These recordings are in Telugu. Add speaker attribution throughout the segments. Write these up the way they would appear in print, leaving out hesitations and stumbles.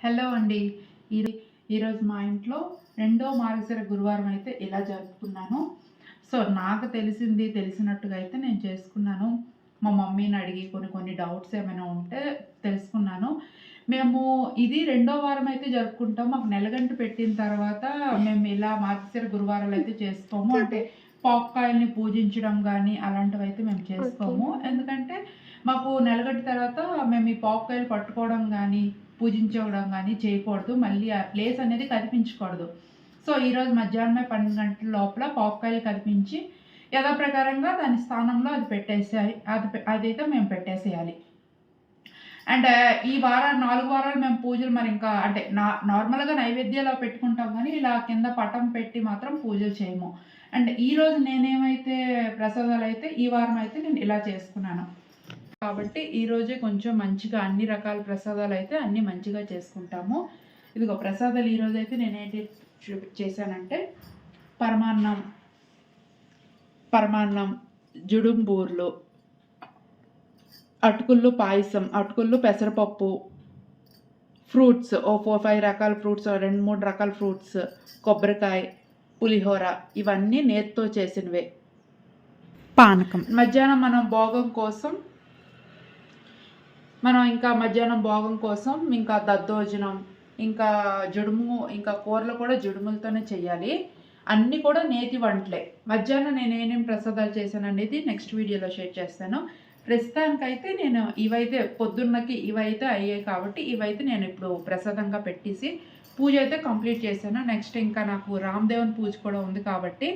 Speaker 1: హలో అండి. ఈ ఈరోజు మా ఇంట్లో రెండో మార్గశిర గురువారం అయితే ఇలా జరుపుకున్నాను. సో, నాకు తెలిసినట్టుగా అయితే నేను చేసుకున్నాను. మా మమ్మీని అడిగి కొన్ని డౌట్స్ ఏమైనా ఉంటే తెలుసుకున్నాను. మేము ఇది రెండో వారం అయితే జరుపుకుంటాం. మాకు నెలగంట పెట్టిన తర్వాత మేము ఇలా మార్గశిర గురువారాలు అయితే చేసుకోము. అంటే పాక్కాయల్ని పూజించడం గానీ అలాంటివైతే మేము చేసుకోము. ఎందుకంటే మాకు నెలగంట తర్వాత మేము ఈ పాక్కాయలు పట్టుకోవడం గానీ పూజించడం కానీ చేయకూడదు. మళ్ళీ ఆ ప్లేస్ అనేది కనిపించకూడదు. సో, ఈరోజు మధ్యాహ్నమే 12 గంటల లోపల పాప్‌కాయలు కదిపించి యథాప్రకారంగా దాని స్థానంలో అది పెట్టేసేయాలి. అదైతే మేము పెట్టేసేయాలి. అండ్ ఈ వారం 4 వారాలు మేము పూజలు మరి ఇంకా అంటే నార్మల్‌గా నైవేద్యాలు పెట్టుకుంటాం గానీ, ఇలా కింద పటం పెట్టి మాత్రం పూజలు చేయము. అండ్ ఈరోజు నేనేమైతే ప్రసాదాలైతే ఈ వారం అయితే నేను ఇలా చేసుకున్నాను. కాబట్టి ఈరోజే కొంచెం మంచిగా అన్ని రకాల ప్రసాదాలైతే అన్నీ మంచిగా చేసుకుంటాము. ఇదిగో ప్రసాదాలు ఈరోజైతే నేనేంటి చేశానంటే పరమాన్నం, జుడుంబూర్లు, అటుకులు పాయసం, అటుకులు పెసరపప్పు, ఫ్రూట్స్ ఓ 4, 5 రకాల ఫ్రూట్స్ 2, 3 రకాల ఫ్రూట్స్, కొబ్బరికాయ, పులిహోర ఇవన్నీ నేతితో చేసినవే. పానకం. మధ్యాహ్నం మధ్యాహ్నం భోగం కోసం ఇంకా దద్దోజనం, ఇంకా జుడుము, ఇంకా కూరలు కూడా జుడుములతోనే చేయాలి. అన్నీ కూడా నేతి వంటలే. మధ్యాహ్నం నేను ఏమేమి ప్రసాదాలు చేశాననేది నెక్స్ట్ వీడియోలో షేర్ చేస్తాను. ప్రస్తుతానికైతే నేను ఇవైతే పొద్దున్నకి ఇవైతే అయ్యాయి కాబట్టి ఇవైతే నేను ఇప్పుడు ప్రసాదంగా పెట్టేసి పూజ అయితే కంప్లీట్ చేశాను. నెక్స్ట్ ఇంకా నాకు రామదేవన్ పూజ కూడా ఉంది కాబట్టి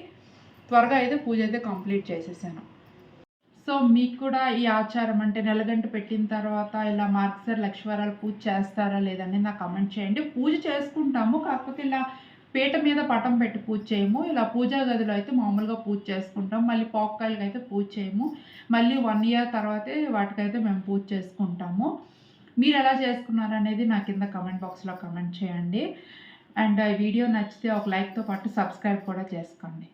Speaker 1: త్వరగా అయితే పూజ అయితే కంప్లీట్ చేసేసాను. సో, మీకు కూడా ఈ ఆచారం అంటే నెలగంట పెట్టిన తర్వాత ఇలా మార్గశిర లక్షవారాలు పూజ చేస్తారా లేదని నాకు కామెంట్ చేయండి. పూజ చేసుకుంటాము. కాకపోతే ఇలా పీట మీద పటం పెట్టి పూజ చేయము. ఇలా పూజా గదిలో అయితే మామూలుగా పూజ చేసుకుంటాం. మళ్ళీ పాక్కాయలకైతే పూజ చేయము. మళ్ళీ 1 ఇయర్ తర్వాతే వాటికైతే మేము పూజ చేసుకుంటాము. మీరు ఎలా చేసుకున్నారనేది నా కింద కామెంట్ బాక్స్‌లో కామెంట్ చేయండి. అండ్ ఈ వీడియో నచ్చితే ఒక లైక్‌తో పాటు సబ్స్క్రైబ్ కూడా చేసుకోండి.